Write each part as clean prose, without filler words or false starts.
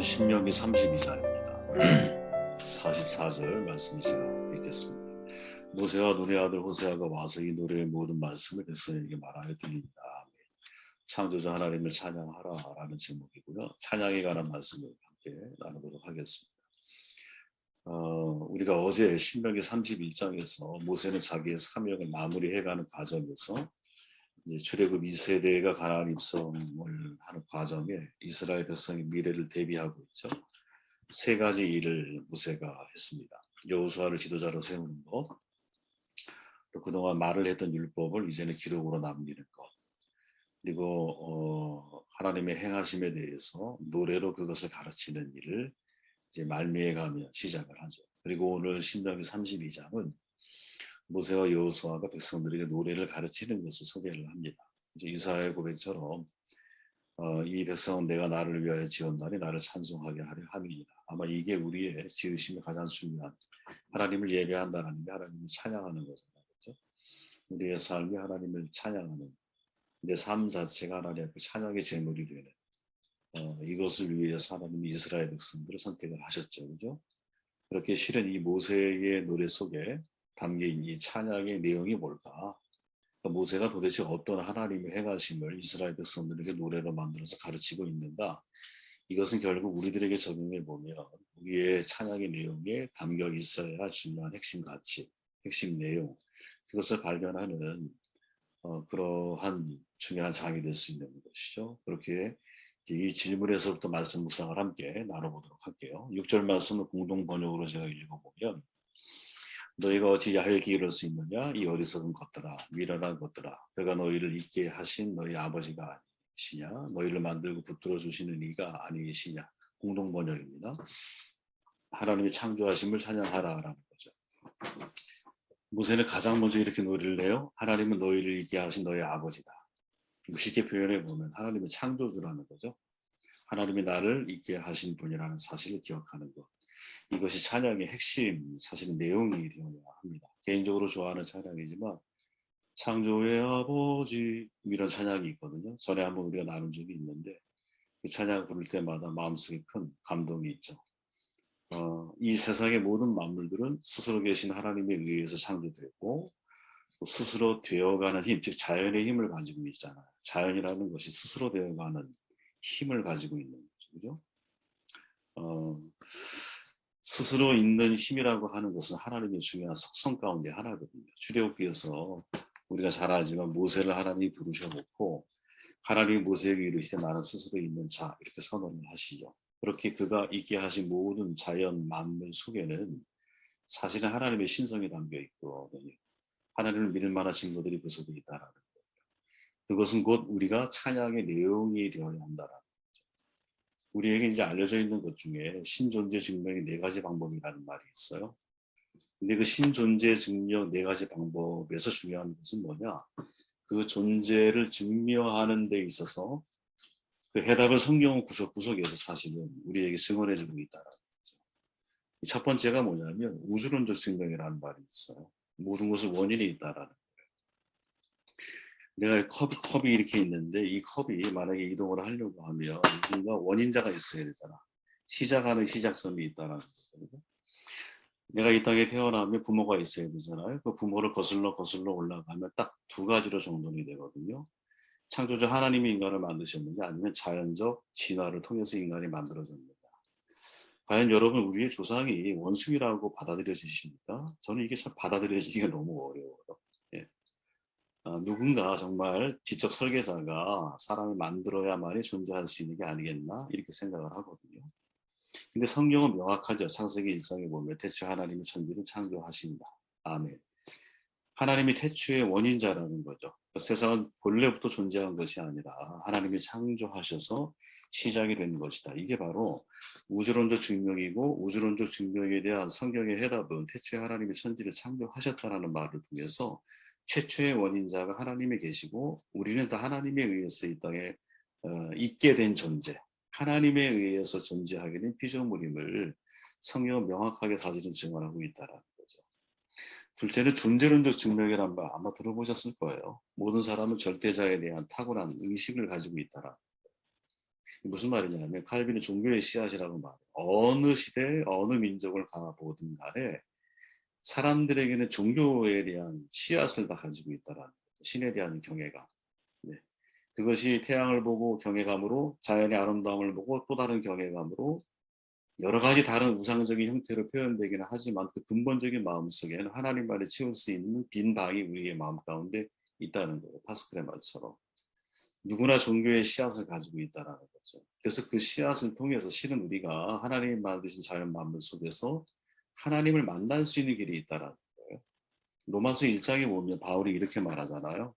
신명기 32장입니다. 44절 말씀을 제가 읽겠습니다. 모세와 눈의 아들 호세아가 와서 이 노래의 모든 말씀을 백성에게 말하여 들립니다. 창조자 하나님을 찬양하라 라는 제목이고요. 찬양에 관한 말씀을 함께 나누도록 하겠습니다. 우리가 어제 신명기 31장에서 모세는 자기의 사명을 마무리해가는 과정에서 이제 출애굽 2세대가 가나안 입성을 하는 과정에 이스라엘 백성의 미래를 대비하고 있죠. 세 가지 일을 모세가 했습니다. 여호수아를 지도자로 세우는 것, 또 그동안 말을 했던 율법을 이제는 기록으로 남기는 것, 그리고 하나님의 행하심에 대해서 노래로 그것을 가르치는 일을 이제 말미에가며 시작을 하죠. 그리고 오늘 신명기 32장은 모세와 여호수아가 백성들에게 노래를 가르치는 것을 소개를 합니다. 이제 이사야의 고백처럼 이 백성은 내가 나를 위하여 지었나니 나를 찬송하게 하려 함이니라. 아마 이게 우리의 지으심의 가장 중요한, 하나님을 예배한다는 게 하나님을 찬양하는 거잖아요. 그렇죠? 우리의 삶이 하나님을 찬양하는, 내 삶 자체가 하나님 앞에 찬양의 제물이 되는 이것을 위해서 하나님이 이스라엘 백성들을 선택을 하셨죠. 그죠? 그렇게 실은 이 모세의 노래 속에 담긴 이 찬양의 내용이 뭘까? 그러니까 모세가 도대체 어떤 하나님의 행하심을 이스라엘 백성들에게 노래로 만들어서 가르치고 있는가? 이것은 결국 우리들에게 적용해 보면 우리의 찬양의 내용에 담겨 있어야 할 중요한 핵심 가치, 핵심 내용, 그것을 발견하는 그러한 중요한 장이 될 수 있는 것이죠. 그렇게 이 질문에서부터 말씀 묵상을 함께 나눠보도록 할게요. 6절 말씀을 공동 번역으로 제가 읽어보면, 너희가 어찌 야훼에게 이를 수 있느냐? 이 어리석은 것들아, 미련한 것들아, 그가 너희를 있게 하신 너희 아버지가 아니시냐? 너희를 만들고 붙들어 주시는 이가 아니시냐? 공동 번역입니다. 하나님이 창조하심을 찬양하라라는 거죠. 모세는 가장 먼저 이렇게 노래를 내요. 하나님은 너희를 있게 하신 너희 아버지다. 쉽게 표현해 보면 하나님은 창조주라는 거죠. 하나님이 나를 있게 하신 분이라는 사실을 기억하는 것. 이것이 찬양의 핵심, 사실은 내용이 되어야 합니다. 개인적으로 좋아하는 찬양이지만 창조의 아버지 이런 찬양이 있거든요. 전에 한번 우리가 나눈 적이 있는데 그 찬양 부를 때마다 마음속에 큰 감동이 있죠. 이 세상의 모든 만물들은 스스로 계신 하나님에 의해서 창조되고 또 스스로 되어가는 힘, 즉 자연의 힘을 가지고 있잖아요. 자연이라는 것이 스스로 되어가는 힘을 가지고 있는 거죠. 그죠? 스스로 있는 힘이라고 하는 것은 하나님의 중요한 속성 가운데 하나거든요. 출애굽기에서 우리가 잘 알지만 모세를 하나님이 부르셔놓고 하나님이 모세에게 이르시되 나는 스스로 있는 자 이렇게 선언을 하시죠. 그렇게 그가 있게 하신 모든 자연 만물 속에는 사실은 하나님의 신성이 담겨 있거든요. 하나님을 믿을 만한 증거들이 그 속에 있다라는 거예요. 그것은 곧 우리가 찬양의 내용이 되어야 한다라는 거죠. 우리에게 이제 알려져 있는 것 중에 신존재 증명의 4가지 방법이라는 말이 있어요. 근데 그 신존재 증명 4가지 방법에서 중요한 것은 뭐냐? 그 존재를 증명하는 데 있어서 그 해답을 성경 구석구석에서 사실은 우리에게 증언해 주고 있다라는 거죠. 첫 번째가 뭐냐면 우주론적 증명이라는 말이 있어요. 모든 것은 원인이 있다라는 거예요. 내가 컵이 이렇게 있는데 이 컵이 만약에 이동을 하려고 하면 누군가 원인자가 있어야 되잖아. 시작하는 시작점이 있다라는 거죠. 내가 이 땅에 태어나면 부모가 있어야 되잖아요. 그 부모를 거슬러 올라가면 딱 2가지로 정돈이 되거든요. 창조주 하나님이 인간을 만드셨느냐 아니면 자연적 진화를 통해서 인간이 만들어졌느냐. 과연 여러분 우리의 조상이 원숭이라고 받아들여지십니까? 저는 이게 참 받아들여지기가 너무 어려워요. 예. 누군가 정말 지적 설계자가 사람을 만들어야만이 존재할 수 있는 게 아니겠나 이렇게 생각을 하거든요. 근데 성경은 명확하죠. 창세기 1장에 보면 태초에 하나님이 천지를 창조하신다. 아멘. 하나님이 태초의 원인자라는 거죠. 세상은 본래부터 존재한 것이 아니라 하나님이 창조하셔서 시작이 된 것이다. 이게 바로 우주론적 증명이고 우주론적 증명에 대한 성경의 해답은 태초에 하나님이 천지를 창조하셨다는 말을 통해서 최초의 원인자가 하나님이 계시고 우리는 다 하나님에 의해서 이 땅에 있게 된 존재, 하나님에 의해서 존재하게 된 피조물임을 성경은 명확하게 사실은 증언하고 있다라는 거죠. 둘째는 존재론적 증명이란 말 아마 들어보셨을 거예요. 모든 사람은 절대자에 대한 탁월한 의식을 가지고 있다라. 무슨 말이냐면 칼빈은 종교의 씨앗이라고 말해요. 어느 시대 어느 민족을 가보든 간에 사람들에게는 종교에 대한 씨앗을 다 가지고 있다라는 거죠. 신에 대한 경외감. 네. 그것이 태양을 보고 경외감으로, 자연의 아름다움을 보고 또 다른 경외감으로, 여러 가지 다른 우상적인 형태로 표현되기는 하지만 그 근본적인 마음속에는 하나님만이 채울 수 있는 빈 방이 우리의 마음 가운데 있다는 거예요. 파스칼의 말처럼. 누구나 종교의 씨앗을 가지고 있다는 거죠. 그래서 그 씨앗을 통해서 실은 우리가 하나님이 만드신 자연 만물 속에서 하나님을 만날 수 있는 길이 있다는 거예요. 로마서 1장에 보면 바울이 이렇게 말하잖아요.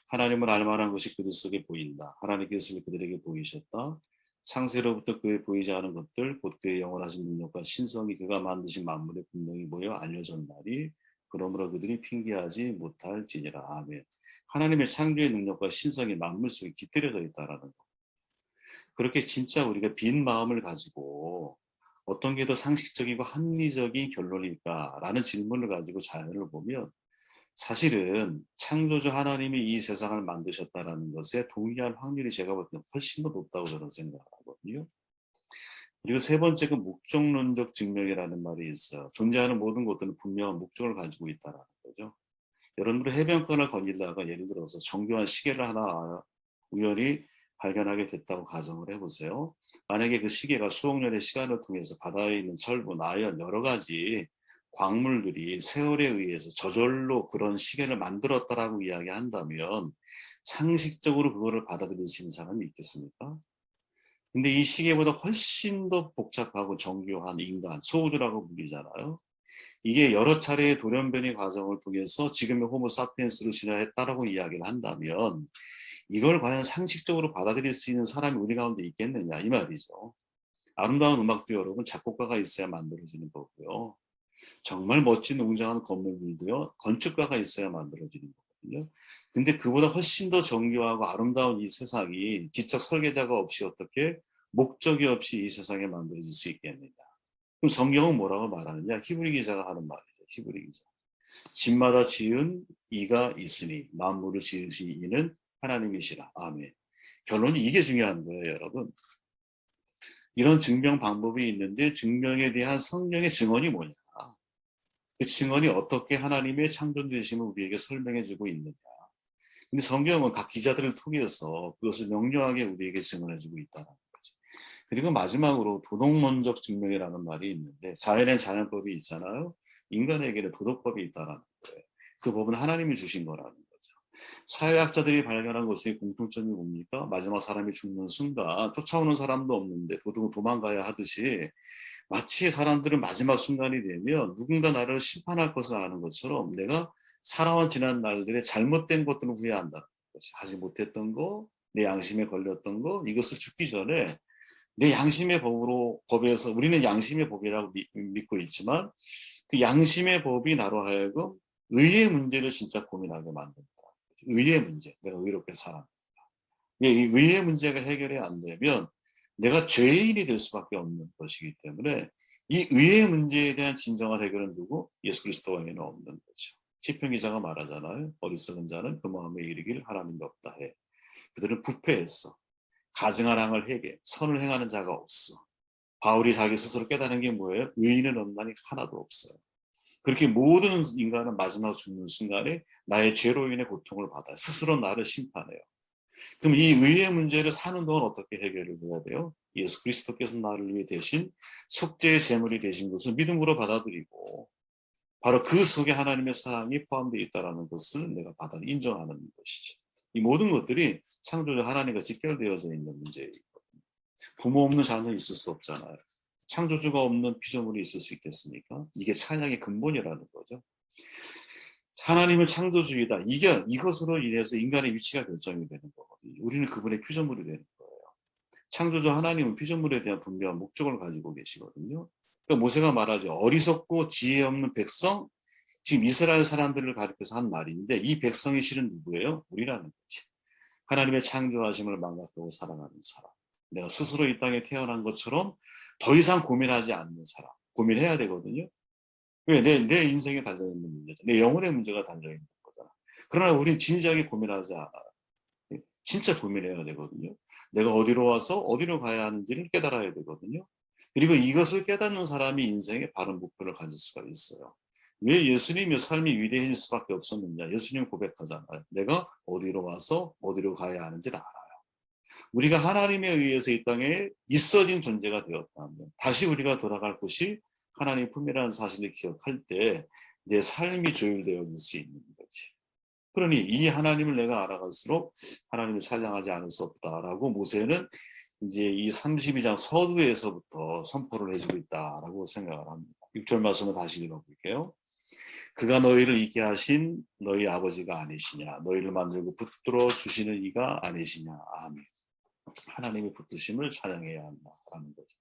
하나님을 알만한 것이 그들 속에 보인다. 하나님께서 그들에게 보이셨다. 창세로부터 그에 보이지 않은 것들, 곧 그의 영원하신 능력과 신성이 그가 만드신 만물에 분명히 보여 알려졌나니 그러므로 그들이 핑계하지 못할지니라. 아멘. 하나님의 창조의 능력과 신성이 만물 속에 깃들여져 있다라는 거. 그렇게 진짜 우리가 빈 마음을 가지고 어떤 게 더 상식적이고 합리적인 결론일까라는 질문을 가지고 자연을 보면 사실은 창조주 하나님이 이 세상을 만드셨다는 것에 동의할 확률이 제가 볼 때는 훨씬 더 높다고 저는 생각하거든요. 그리고 세 번째가 목적론적 증명이라는 말이 있어요. 존재하는 모든 것들은 분명한 목적을 가지고 있다는 거죠. 여러분들 해변권을 거닐다가 예를 들어서 정교한 시계를 하나 우연히 발견하게 됐다고 가정을 해보세요. 만약에 그 시계가 수억 년의 시간을 통해서 바다에 있는 철분, 아연, 여러 가지 광물들이 세월에 의해서 저절로 그런 시계를 만들었다라고 이야기한다면 상식적으로 그거를 받아들일 수 있는 사람이 있겠습니까? 근데 이 시계보다 훨씬 더 복잡하고 정교한 인간, 소우주라고 불리잖아요. 이게 여러 차례의 돌연변이 과정을 통해서 지금의 호모 사피엔스를 진화했다라고 이야기를 한다면 이걸 과연 상식적으로 받아들일 수 있는 사람이 우리 가운데 있겠느냐 이 말이죠. 아름다운 음악도 여러분 작곡가가 있어야 만들어지는 거고요. 정말 멋진 웅장한 건물들도요. 건축가가 있어야 만들어지는 거거든요. 근데 그보다 훨씬 더 정교하고 아름다운 이 세상이 지적 설계자가 없이 어떻게 목적이 없이 이 세상에 만들어질 수 있겠느냐. 그럼 성경은 뭐라고 말하느냐? 히브리 기자가 하는 말이죠. 히브리 기자. 집마다 지은 이가 있으니 만물을 지으신 이는 하나님이시라. 아멘. 결론이 이게 중요한 거예요, 여러분. 이런 증명 방법이 있는데 증명에 대한 성령의 증언이 뭐냐? 그 증언이 어떻게 하나님의 창조되심을 우리에게 설명해주고 있느냐? 근데 성경은 각 기자들을 통해서 그것을 명료하게 우리에게 증언해주고 있다는 거죠. 그리고 마지막으로 도덕론적 증명이라는 말이 있는데 자연엔 자연법이 있잖아요. 인간에게는 도덕법이 있다는 거예요. 그 법은 하나님이 주신 거라는 거죠. 사회학자들이 발견한 것의 공통점이 뭡니까? 마지막 사람이 죽는 순간 쫓아오는 사람도 없는데 도둑은 도망가야 하듯이 마치 사람들은 마지막 순간이 되면 누군가 나를 심판할 것을 아는 것처럼 내가 살아온 지난 날들의 잘못된 것들을 후회한다는 거지. 하지 못했던 거, 내 양심에 걸렸던 거, 이것을 죽기 전에 내 양심의 법으로, 법에서, 우리는 양심의 법이라고 믿고 있지만 그 양심의 법이 나로 하여금 의의 문제를 진짜 고민하게 만든다. 의의 문제, 내가 의롭게 살아. 이 의의 문제가 해결이 안 되면 내가 죄인이 될 수밖에 없는 것이기 때문에 이 의의 문제에 대한 진정한 해결은 누구? 예수 그리스도 외에는 없는 거죠. 시편 기자가 말하잖아요. 어리석은 자는 그 마음에 이르길 하나님이 없다 해. 그들은 부패했어. 가증한 항을 해게 선을 행하는 자가 없어. 바울이 자기 스스로 깨달은 게 뭐예요? 의인은 없나니 하나도 없어요. 그렇게 모든 인간은 마지막 죽는 순간에 나의 죄로 인해 고통을 받아요. 스스로 나를 심판해요. 그럼 이 의의 문제를 사는 동안 어떻게 해결을 해야 돼요? 예수 그리스도께서 나를 위해 대신 속죄의 제물이 되신 것을 믿음으로 받아들이고 바로 그 속에 하나님의 사랑이 포함되어 있다는 것을 내가 인정하는 것이죠. 이 모든 것들이 창조주 하나님과 직결되어져 있는 문제이거든요. 부모 없는 자녀 있을 수 없잖아요. 창조주가 없는 피조물이 있을 수 있겠습니까? 이게 찬양의 근본이라는 거죠. 하나님은 창조주이다. 이것으로 인해서 인간의 위치가 결정이 되는 거거든요. 우리는 그분의 피조물이 되는 거예요. 창조주 하나님은 피조물에 대한 분명한 목적을 가지고 계시거든요. 그러니까 모세가 말하죠. 어리석고 지혜 없는 백성, 지금 이스라엘 사람들을 가리켜서 한 말인데 이 백성이 실은 누구예요? 우리라는 거지. 하나님의 창조하심을 망각하고 살아가는 사람. 내가 스스로 이 땅에 태어난 것처럼 더 이상 고민하지 않는 사람. 고민해야 되거든요. 왜? 내 인생에 달려있는 문제죠. 내 영혼의 문제가 달려있는 거잖아. 그러나 우린 진지하게 고민하지 않아요. 진짜 고민해야 되거든요. 내가 어디로 와서 어디로 가야 하는지를 깨달아야 되거든요. 그리고 이것을 깨닫는 사람이 인생의 바른 목표를 가질 수가 있어요. 왜 예수님의 삶이 위대해질 수밖에 없었느냐? 예수님 고백하잖아요. 내가 어디로 와서 어디로 가야 하는지를 알아요. 우리가 하나님에 의해서 이 땅에 있어진 존재가 되었다면 다시 우리가 돌아갈 곳이 하나님 품이라는 사실을 기억할 때 내 삶이 조율되어질 수 있는 거지. 그러니 이 하나님을 내가 알아갈수록 하나님을 찬양하지 않을 수 없다라고 모세는 이제 이 32장 서두에서부터 선포를 해주고 있다라고 생각을 합니다. 6절 말씀을 다시 읽어볼게요. 그가 너희를 있게 하신 너희 아버지가 아니시냐, 너희를 만들고 붙들어 주시는 이가 아니시냐. 아멘. 하나님의 붙드심을 찬양해야 한다라는 거죠.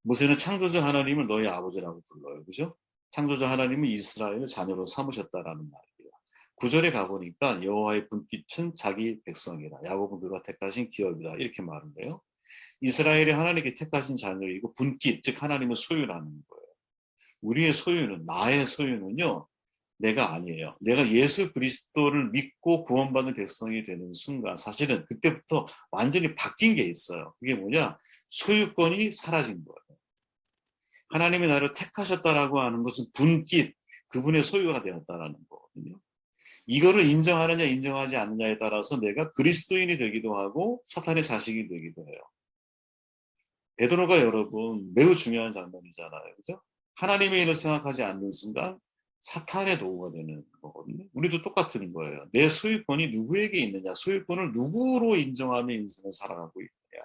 모세는 창조자 하나님을 너희 아버지라고 불러요. 그죠? 창조자 하나님은 이스라엘을 자녀로 삼으셨다라는 말이에요. 9절에 가보니까 여호와의 분깃은 자기 백성이라. 야곱은 그가 택하신 기업이다. 이렇게 말을 해요. 이스라엘이 하나님께 택하신 자녀이고 분깃, 즉 하나님의 소유라는 거예요. 우리의 소유는, 나의 소유는요, 내가 아니에요. 내가 예수 그리스도를 믿고 구원받는 백성이 되는 순간 사실은 그때부터 완전히 바뀐 게 있어요. 그게 뭐냐? 소유권이 사라진 거예요. 하나님이 나를 택하셨다라고 하는 것은 분깃, 그분의 소유가 되었다라는 거거든요. 이거를 인정하느냐 인정하지 않느냐에 따라서 내가 그리스도인이 되기도 하고 사탄의 자식이 되기도 해요. 베드로가 여러분 매우 중요한 장면이잖아요. 그죠? 하나님의 일을 생각하지 않는 순간 사탄의 도구가 되는 거거든요. 우리도 똑같은 거예요. 내 소유권이 누구에게 있느냐, 소유권을 누구로 인정하며 인생을 살아가고 있느냐.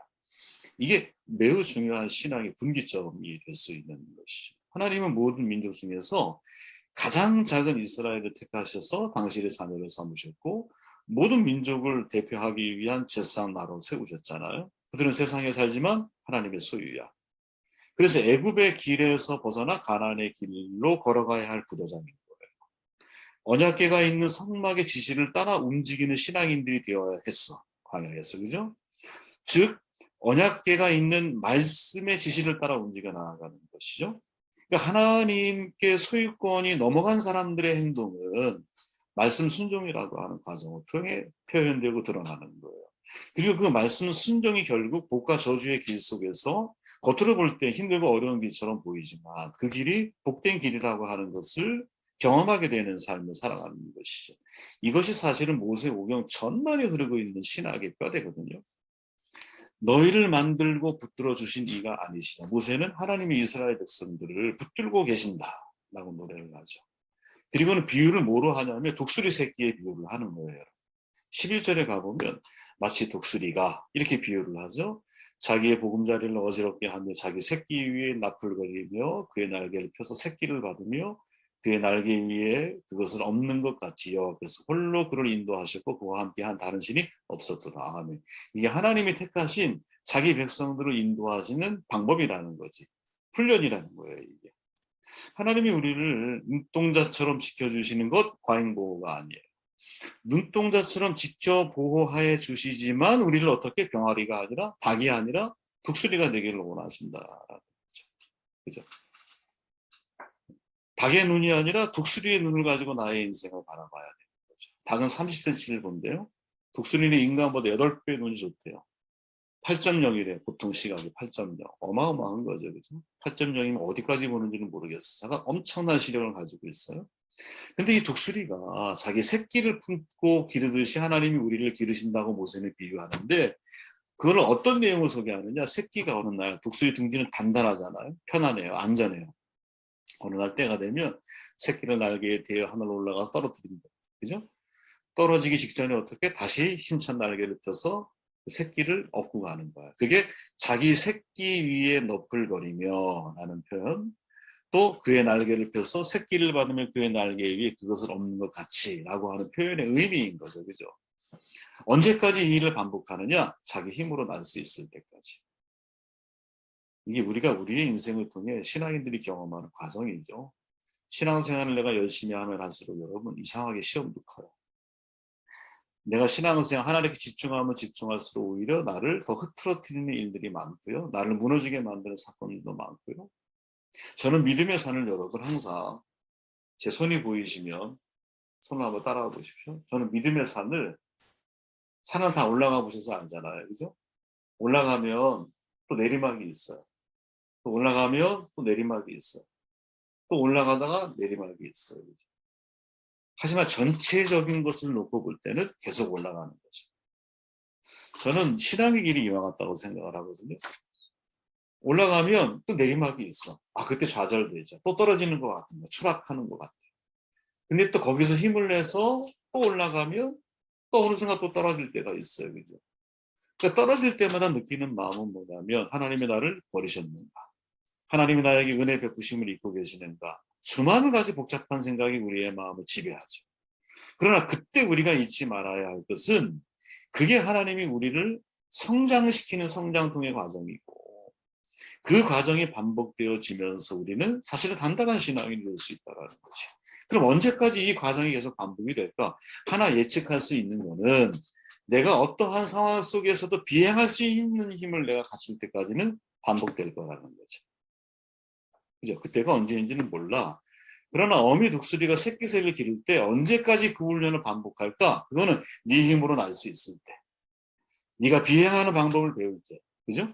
이게 매우 중요한 신앙의 분기점이 될 수 있는 것이죠. 하나님은 모든 민족 중에서 가장 작은 이스라엘을 택하셔서 당신의 자녀를 삼으셨고 모든 민족을 대표하기 위한 제사장 나라로 세우셨잖아요. 그들은 세상에 살지만 하나님의 소유야. 그래서 애굽의 길에서 벗어나 가나안의 길로 걸어가야 할 구도자인 거예요. 언약궤가 있는 성막의 지시를 따라 움직이는 신앙인들이 되어야 했어. 광야에서. 그죠? 즉 언약궤가 있는 말씀의 지시를 따라 움직여 나아가는 것이죠. 그러니까 하나님께 소유권이 넘어간 사람들의 행동은 말씀 순종이라고 하는 과정을 통해 표현되고 드러나는 거예요. 그리고 그 말씀 순종이 결국 복과 저주의 길 속에서 겉으로 볼 때 힘들고 어려운 길처럼 보이지만 그 길이 복된 길이라고 하는 것을 경험하게 되는 삶을 살아가는 것이죠. 이것이 사실은 모세오경 전만에 흐르고 있는 신학의 뼈대거든요. 너희를 만들고 붙들어 주신 이가 아니시냐. 모세는 하나님이 이스라엘 백성들을 붙들고 계신다라고 노래를 하죠. 그리고는 비유를 뭐로 하냐면 독수리 새끼의 비유를 하는 거예요. 11절에 가보면 마치 독수리가 이렇게 비유를 하죠. 자기의 보금자리를 어지럽게 하며 자기 새끼 위에 나풀거리며 그의 날개를 펴서 새끼를 받으며 그의 날개 위에 그것을 엎는 것 같이 여호와께서 홀로 그를 인도하셨고 그와 함께한 다른 신이 없었더라. 아멘. 이게 하나님이 택하신 자기 백성들을 인도하시는 방법이라는 거지. 훈련이라는 거예요. 이게. 하나님이 우리를 눈동자처럼 지켜주시는 것 과잉보호가 아니에요. 눈동자처럼 직접 보호해 주시지만 우리를 어떻게 병아리가 아니라 닭이 아니라 독수리가 되기를 원하신다라는 거죠. 그죠? 닭의 눈이 아니라 독수리의 눈을 가지고 나의 인생을 바라봐야 되는 거죠. 닭은 30cm를 본대요. 독수리는 인간보다 8배 눈이 좋대요. 8.0이래. 보통 시각이 8.0. 어마어마한 거죠. 그죠? 8.0이면 어디까지 보는지는 모르겠어요. 제가 엄청난 시력을 가지고 있어요. 근데 이 독수리가 자기 새끼를 품고 기르듯이 하나님이 우리를 기르신다고 모세는 비유하는데 그걸 어떤 내용을 소개하느냐. 새끼가 어느 날 독수리 둥지는 단단하잖아요. 편안해요. 안전해요. 어느 날 때가 되면 새끼를 날개에 대어 하늘로 올라가서 떨어뜨린다. 그죠? 떨어지기 직전에 어떻게 다시 힘찬 날개를 펴서 그 새끼를 업고 가는 거야. 그게 자기 새끼 위에 너풀거리며 라는 표현. 또 그의 날개를 펴서 새끼를 받으면 그의 날개 위에 그것을 엎는 것 같이 라고 하는 표현의 의미인 거죠. 그죠? 언제까지 이 일을 반복하느냐? 자기 힘으로 날 수 있을 때까지. 이게 우리가 우리의 인생을 통해 신앙인들이 경험하는 과정이죠. 신앙생활을 내가 열심히 하면 할수록 여러분 이상하게 시험도 커요. 내가 신앙생활 하나님께 집중하면 집중할수록 오히려 나를 더 흐트러뜨리는 일들이 많고요. 나를 무너지게 만드는 사건도 많고요. 저는 믿음의 산을 여러분 항상 제 손이 보이시면 손을 한번 따라와 보십시오. 저는 믿음의 산을 산을 다 올라가 보셔서 알잖아요. 그죠? 올라가면 또 내리막이 있어요. 또 올라가면 또 내리막이 있어요. 또 올라가다가 내리막이 있어요. 그죠? 하지만 전체적인 것을 놓고 볼 때는 계속 올라가는 거죠. 저는 신앙의 길이 이와 같다고 생각을 하거든요. 올라가면 또 내리막이 있어. 아, 그때 좌절되죠. 또 떨어지는 것 같은 거, 추락하는 것 같아요. 근데 또 거기서 힘을 내서 또 올라가면 또 어느 순간 또 떨어질 때가 있어요. 그죠? 그러니까 떨어질 때마다 느끼는 마음은 뭐냐면 하나님이 나를 버리셨는가? 하나님이 나에게 은혜 베푸심을 잊고 계시는가? 수많은 가지 복잡한 생각이 우리의 마음을 지배하죠. 그러나 그때 우리가 잊지 말아야 할 것은 그게 하나님이 우리를 성장시키는 성장통의 과정이고 그 과정이 반복되어지면서 우리는 사실은 단단한 신앙이 될 수 있다는 거지. 그럼 언제까지 이 과정이 계속 반복이 될까? 하나 예측할 수 있는 거는 내가 어떠한 상황 속에서도 비행할 수 있는 힘을 내가 갖출 때까지는 반복될 거라는 거죠. 그죠? 그때가 언제인지는 몰라. 그러나 어미 독수리가 새끼새를 기를 때 언제까지 그 훈련을 반복할까? 그거는 네 힘으로는 알 수 있을 때. 네가 비행하는 방법을 배울 때. 그죠?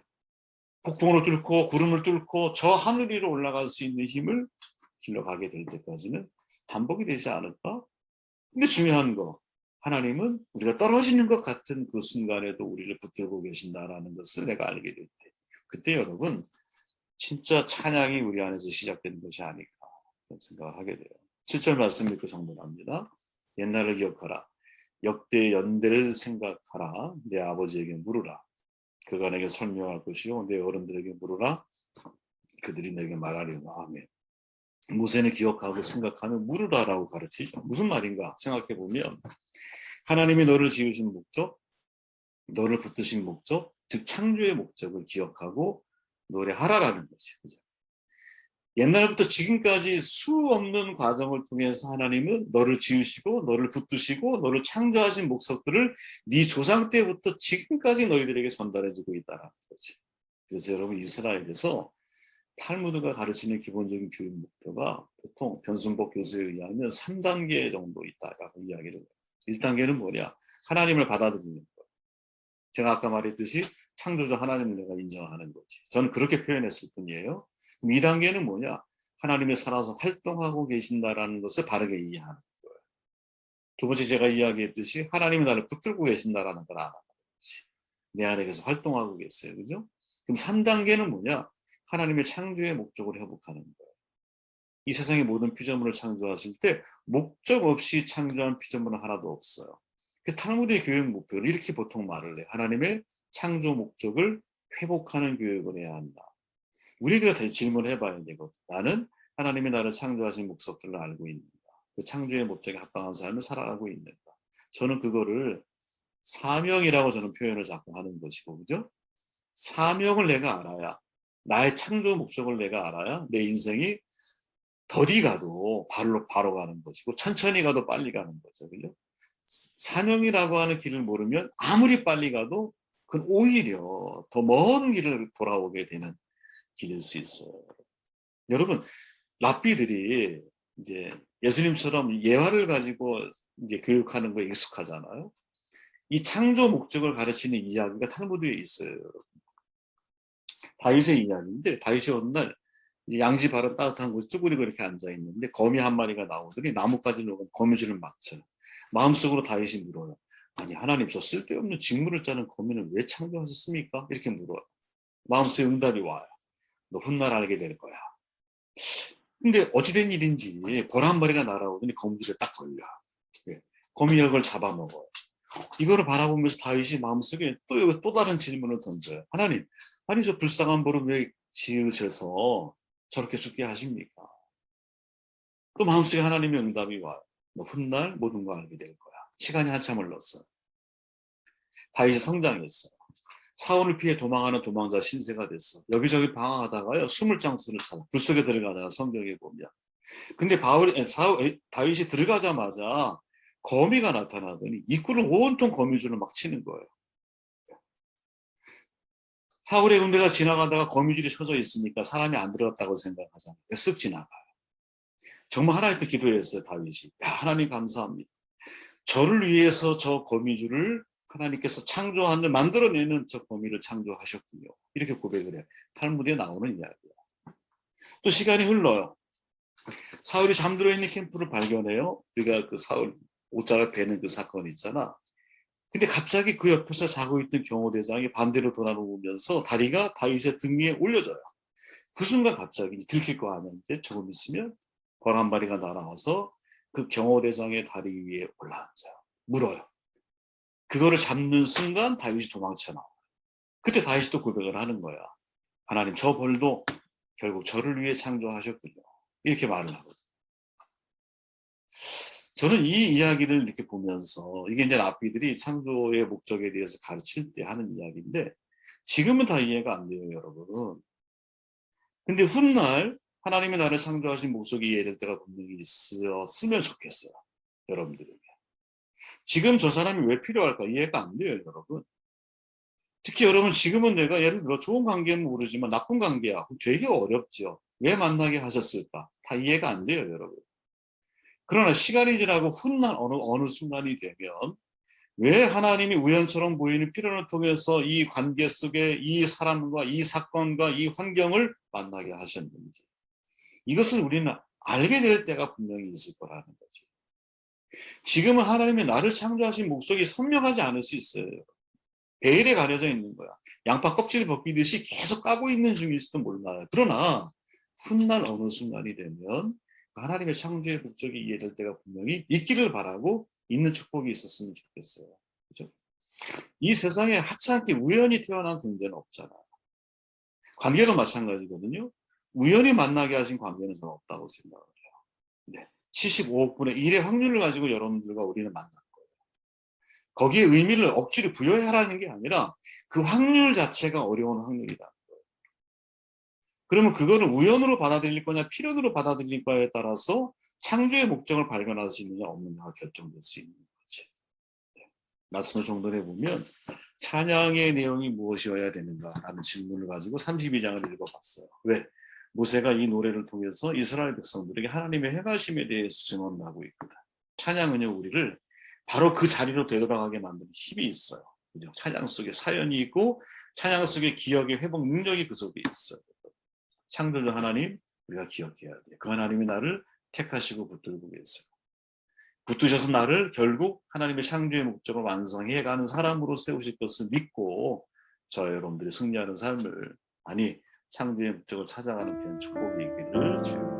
폭풍으로 뚫고 구름을 뚫고 저 하늘 위로 올라갈 수 있는 힘을 길러가게 될 때까지는 반복이 되지 않을까? 근데 중요한 거, 하나님은 우리가 떨어지는 것 같은 그 순간에도 우리를 붙들고 계신다라는 것을 내가 알게 될 때, 그때 여러분 진짜 찬양이 우리 안에서 시작되는 것이 아닐까 그런 생각을 하게 돼요. 7절 말씀 읽고 정돈합니다. 옛날을 기억하라. 역대 연대를 생각하라. 내 아버지에게 물으라. 그가 내게 설명할 것이요 내 어른들에게 물으라. 그들이 내게 말하리라. 아멘. 모세는 기억하고 생각하면 물으라라고 가르치죠. 무슨 말인가 생각해 보면 하나님이 너를 지으신 목적, 너를 붙드신 목적, 즉 창조의 목적을 기억하고 노래하라라는 거지. 그죠? 옛날부터 지금까지 수 없는 과정을 통해서 하나님은 너를 지으시고 너를 붙드시고 너를 창조하신 목적들을 네 조상 때부터 지금까지 너희들에게 전달해주고 있다는 거지. 그래서 여러분 이스라엘에서 탈무드가 가르치는 기본적인 교육 목표가 보통 변순복 교수에 의하면 3단계 정도 있다라고 이야기를 해요. 1단계는 뭐냐? 하나님을 받아들이는 거. 제가 아까 말했듯이 창조자 하나님을 내가 인정하는 거지. 저는 그렇게 표현했을 뿐이에요. 그럼 2단계는 뭐냐? 하나님이 살아서 활동하고 계신다라는 것을 바르게 이해하는 거예요. 두 번째 제가 이야기했듯이 하나님이 나를 붙들고 계신다라는 걸 알아가는 거지. 내 안에 계속 활동하고 계세요. 그죠? 그럼 3단계는 뭐냐? 하나님의 창조의 목적을 회복하는 거예요. 이 세상의 모든 피조물을 창조하실 때 목적 없이 창조한 피조물은 하나도 없어요. 그래서 탈무드의 교육 목표를 이렇게 보통 말을 해요. 하나님의 창조 목적을 회복하는 교육을 해야 한다. 우리가 질문을 해봐야 되고 나는 하나님이 나를 창조하신 목적들을 알고 있는가? 그 창조의 목적에 합당한 삶을 살아가고 있는가? 저는 그거를 사명이라고 저는 표현을 자꾸 하는 것이고, 그죠? 사명을 내가 알아야 나의 창조 목적을 내가 알아야 내 인생이 더디 가도 바로 가는 것이고 천천히 가도 빨리 가는 거죠. 그죠? 사명이라고 하는 길을 모르면 아무리 빨리 가도 그건 오히려 더 먼 길을 돌아오게 되는 길일 수 있어요. 여러분, 랍비들이 이제 예수님처럼 예화를 가지고 이제 교육하는 거에 익숙하잖아요. 이 창조 목적을 가르치는 이야기가 탈무드에 있어요. 다윗의 이야기인데 다윗이 어느 날 양지 바로 따뜻한 곳에 쭈그리고 이렇게 앉아 있는데 거미 한 마리가 나오더니 나뭇가지 놓은 거미줄을 막 쳐요. 마음속으로 다윗이 물어요. 아니 하나님 저 쓸데없는 직무를 짜는 거미는 왜 창조하셨습니까? 이렇게 물어요. 마음속에 응답이 와요. 너 훗날 알게 될 거야. 근데 어찌된 일인지 벌 한 마리가 날아오더니 거미줄에 딱 걸려. 예. 거미 역을 잡아먹어요. 이거를 바라보면서 다윗이 마음속에 또 다른 질문을 던져요. 하나님, 아니 저 불쌍한 벌은 왜 지으셔서 저렇게 죽게 하십니까? 또 마음속에 하나님의 응답이 와요. 너 훗날 모든 거 알게 될 거야. 시간이 한참 흘렀어. 다윗이 성장했어. 사울을 피해 도망하는 도망자 신세가 됐어. 여기저기 방황하다가요. 숨을 장소를 찾아. 불 속에 들어가다가 성경에 보면. 근데 다윗이 들어가자마자 거미가 나타나더니 입구를 온통 거미줄을 막 치는 거예요. 사울의 군대가 지나가다가 거미줄이 쳐져 있으니까 사람이 안 들어갔다고 생각하잖아요. 쓱 지나가요. 정말 하나님께 기도했어요, 다윗이. 야, 하나님 감사합니다. 저를 위해서 저 거미줄을 하나님께서 창조하는 만들어내는 저 범위를 창조하셨군요. 이렇게 고백을 해요. 탈무드에 나오는 이야기예요. 또 시간이 흘러요. 사울이 잠들어 있는 캠프를 발견해요. 우리가 그 사울 옷자락 베는 그 사건 있잖아. 근데 갑자기 그 옆에서 자고 있던 경호대장이 반대로 돌아누우면서 다리가 다윗의 등 위에 올려져요. 그 순간 갑자기 들킬 거 아닌데 조금 있으면 벌 한 마리가 날아와서 그 경호대장의 다리 위에 올라앉아요. 물어요. 그거를 잡는 순간 다윗이 도망쳐 나와요. 그때 다윗이 또 고백을 하는 거야. 하나님, 저 벌도 결국 저를 위해 창조하셨군요. 이렇게 말을 하거든요. 저는 이 이야기를 이렇게 보면서 이게 이제 랍비들이 창조의 목적에 대해서 가르칠 때 하는 이야기인데 지금은 다 이해가 안 돼요, 여러분. 근데 훗날 하나님이 나를 창조하신 목적이 이해될 때가 분명히 있었으면 좋겠어요, 여러분들에게. 지금 저 사람이 왜 필요할까 이해가 안 돼요, 여러분. 특히 여러분 지금은 내가 예를 들어 좋은 관계는 모르지만 나쁜 관계야. 되게 어렵죠. 왜 만나게 하셨을까? 다 이해가 안 돼요, 여러분. 그러나 시간이 지나고 훗날 어느 순간이 되면 왜 하나님이 우연처럼 보이는 필연을 통해서 이 관계 속에 이 사람과 이 사건과 이 환경을 만나게 하셨는지 이것을 우리는 알게 될 때가 분명히 있을 거라는 거지. 지금은 하나님이 나를 창조하신 목적이 선명하지 않을 수 있어요. 베일에 가려져 있는 거야. 양파 껍질 벗기듯이 계속 까고 있는 중일지도 몰라요. 그러나 훗날 어느 순간이 되면 하나님의 창조의 목적이 이해될 때가 분명히 있기를 바라고 있는 축복이 있었으면 좋겠어요. 그죠? 이 세상에 하찮게 우연히 태어난 존재는 없잖아. 관계도 마찬가지거든요. 우연히 만나게 하신 관계는 저는 없다고 생각을 해요. 네. 75억분의 1의 확률을 가지고 여러분들과 우리는 만난 거예요. 거기에 의미를 억지로 부여하라는 게 아니라 그 확률 자체가 어려운 확률이다. 그러면 그거를 우연으로 받아들일 거냐 필연으로 받아들일 거냐에 따라서 창조의 목적을 발견할 수 있느냐 없느냐가 결정될 수 있는 거지. 네. 말씀을 정돈해 보면 찬양의 내용이 무엇이어야 되는가라는 질문을 가지고 32장을 읽어봤어요. 왜? 모세가 이 노래를 통해서 이스라엘 백성들에게 하나님의 행하심에 대해서 증언하고 있거든. 찬양은요 우리를 바로 그 자리로 되돌아가게 만드는 힘이 있어요. 그죠? 찬양 속에 사연이 있고 찬양 속에 기억의 회복 능력이 그 속에 있어요. 창조주 하나님 우리가 기억해야 돼요. 그 하나님이 나를 택하시고 붙들고 계세요. 붙드셔서 나를 결국 하나님의 창조의 목적을 완성해가는 사람으로 세우실 것을 믿고 저 여러분들이 승리하는 삶을 창조의 목적을 찾아가는 그런 축복이 있기를 주여